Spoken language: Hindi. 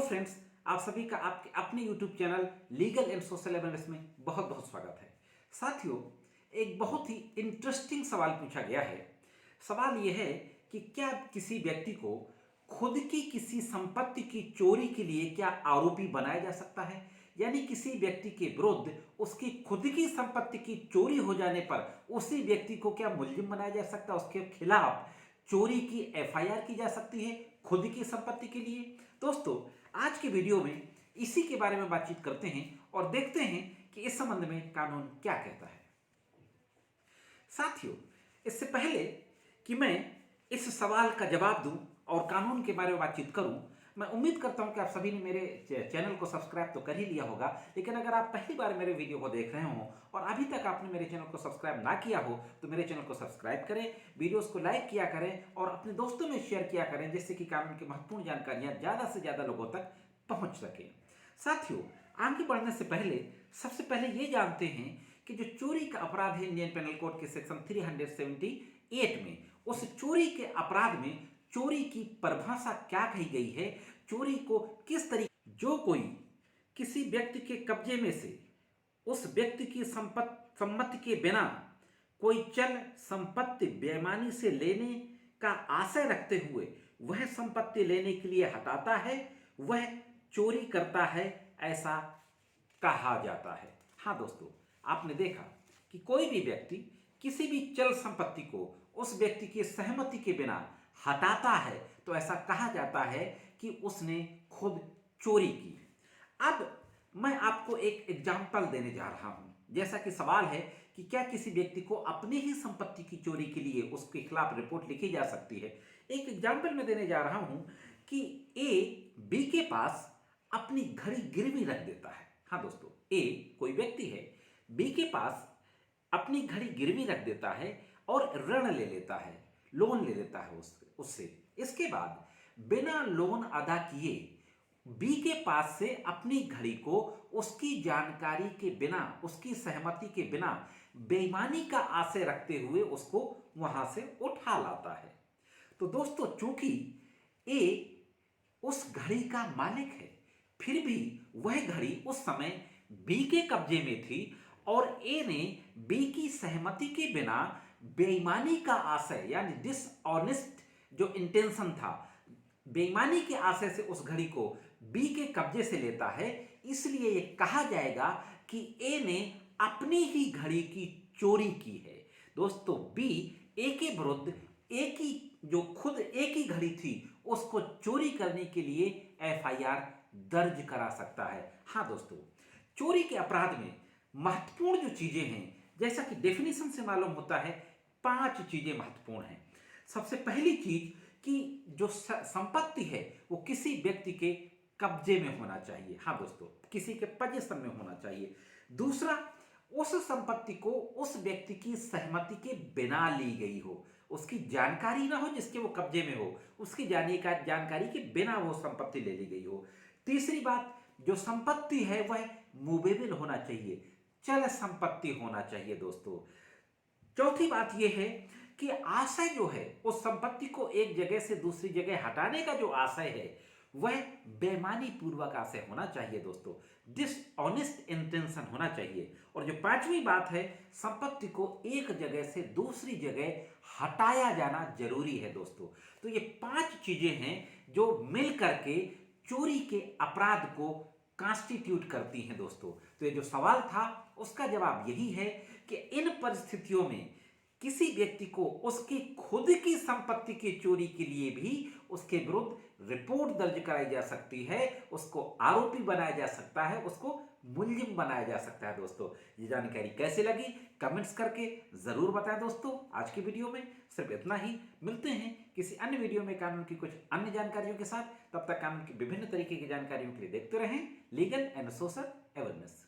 फ्रेंड्स, आप सभी का आपके अपने YouTube channel legal and social awareness में बहुत बहुत स्वागत है। साथियों, एक बहुत ही इंटरेस्टिंग सवाल पूछा गया है। सवाल यह है कि क्या किसी व्यक्ति को खुद की किसी संपत्ति की चोरी के लिए क्या आरोपी बनाया जा सकता है? यानी किसी व्यक्ति के विरुद्ध उसकी खुद की संपत्ति की चोरी हो जाने पर उसी व्यक्ति को क्या मुलजिम बनाया जा सकता है? उसके खिलाफ चोरी की एफआईआर की जा सकती है खुद की संपत्ति के लिए। दोस्तों, आज के वीडियो में इसी के बारे में बातचीत करते हैं और देखते हैं कि इस संबंध में कानून क्या कहता है। साथियों, इससे पहले कि मैं इस सवाल का जवाब दूं और कानून के बारे में बातचीत करूं, मैं उम्मीद करता हूं कि आप सभी ने मेरे चैनल को सब्सक्राइब तो कर ही लिया होगा, लेकिन अगर आप पहली बार मेरे वीडियो को देख रहे हो और अभी तक आपने मेरे चैनल को सब्सक्राइब ना किया हो तो मेरे चैनल को सब्सक्राइब करें, वीडियोस को लाइक किया करें और अपने दोस्तों में शेयर किया करें, जिससे कि कानून की महत्वपूर्ण जानकारियां ज़्यादा से ज़्यादा लोगों तक पहुंच सके। साथियों, आगे बढ़ने से पहले सबसे पहले ये जानते हैं कि जो चोरी का अपराध है इंडियन पेनल कोड के सेक्शन 378 में, उस चोरी के अपराध में चोरी की परिभाषा क्या कही गई है, चोरी को किस तरीके, जो कोई किसी व्यक्ति के कब्जे में से उस व्यक्ति की सम्मति के बिना कोई चल संपत्ति बेईमानी से लेने का आशय रखते हुए वह संपत्ति लेने के लिए हटाता है, वह चोरी करता है, ऐसा कहा जाता है। हाँ दोस्तों, आपने देखा कि कोई भी व्यक्ति किसी भी चल संपत्ति को उस व्यक्ति की सहमति के बिना हटाता है तो ऐसा कहा जाता है कि उसने खुद चोरी की। अब मैं आपको एक एग्जाम्पल देने जा रहा हूं। जैसा कि सवाल है कि क्या किसी व्यक्ति को अपनी ही संपत्ति की चोरी के लिए उसके खिलाफ रिपोर्ट लिखी जा सकती है। एक एग्जाम्पल मैं देने जा रहा हूं कि ए बी के पास अपनी घड़ी गिरवी रख देता है। हाँ दोस्तों, ए कोई व्यक्ति है, बी के पास अपनी घड़ी गिरवी रख देता है और ऋण ले लेता है, लोन ले लेता है उससे। इसके बाद बिना लोन अदा किए बी के पास से अपनी घड़ी को उसकी जानकारी के बिना, उसकी सहमति के बिना बेईमानी का आशय रखते हुए उसको वहां से उठा लाता है। तो दोस्तों, चूंकि ए उस घड़ी का मालिक है, फिर भी वह घड़ी उस समय बी के कब्जे में थी और ए ने बी की सहमति के बिना बेईमानी का आशय यानी डिसऑनेस्ट जो इंटेंशन था, बेईमानी के आशय से उस घड़ी को बी के कब्जे से लेता है। इसलिए यह कहा जाएगा कि ए ने अपनी ही घड़ी की चोरी की है। दोस्तों, बी ए के विरुद्ध ए की जो खुद ए की घड़ी थी उसको चोरी करने के लिए एफआईआर दर्ज करा सकता है। हाँ दोस्तों, चोरी के अपराध में महत्वपूर्ण जो चीजें हैं, जैसा कि डेफिनेशन से मालूम होता है, 5 चीजें महत्वपूर्ण हैं। सबसे पहली चीज कि जो संपत्ति है वो किसी व्यक्ति के कब्जे में होना चाहिए। हाँ दोस्तों, किसी के पोजीशन में होना चाहिए। दूसरा, उस संपत्ति को उस व्यक्ति की सहमति के बिना ली गई हो, उसकी जानकारी ना हो जिसके वो कब्जे में हो, उसकी जानकारी के बिना वो संपत्ति ले ली गई हो। तीसरी बात, जो संपत्ति है वह मूवेबल होना चाहिए, चल संपत्ति होना चाहिए। दोस्तों, चौथी बात यह है कि आशय जो है उस संपत्ति को एक जगह से दूसरी जगह हटाने का जो आशय है वह बेईमानी पूर्वक आशय होना चाहिए। दोस्तों, डिसऑनेस्ट इंटेंशन होना चाहिए। और जो पांचवी बात है, संपत्ति को एक जगह से दूसरी जगह हटाया जाना जरूरी है। दोस्तों, तो ये 5 चीजें हैं जो मिल करके चोरी के अपराध को कॉन्स्टिट्यूट करती हैं। दोस्तों, तो ये जो सवाल था उसका जवाब यही है कि इन परिस्थितियों में किसी व्यक्ति को उसकी खुद की संपत्ति की चोरी के लिए भी उसके विरुद्ध रिपोर्ट दर्ज कराई जा सकती है, उसको आरोपी बनाया जा सकता है, उसको मुलजिम बनाया जा सकता है। दोस्तों, ये जानकारी कैसे लगी कमेंट्स करके जरूर बताएं। दोस्तों, आज की वीडियो में सिर्फ इतना ही। मिलते हैं किसी अन्य वीडियो में कानून की कुछ अन्य जानकारियों के साथ। तब तक कानून की विभिन्न तरीके की जानकारियों के लिए देखते रहें लीगल एंड सोशल अवेयरनेस।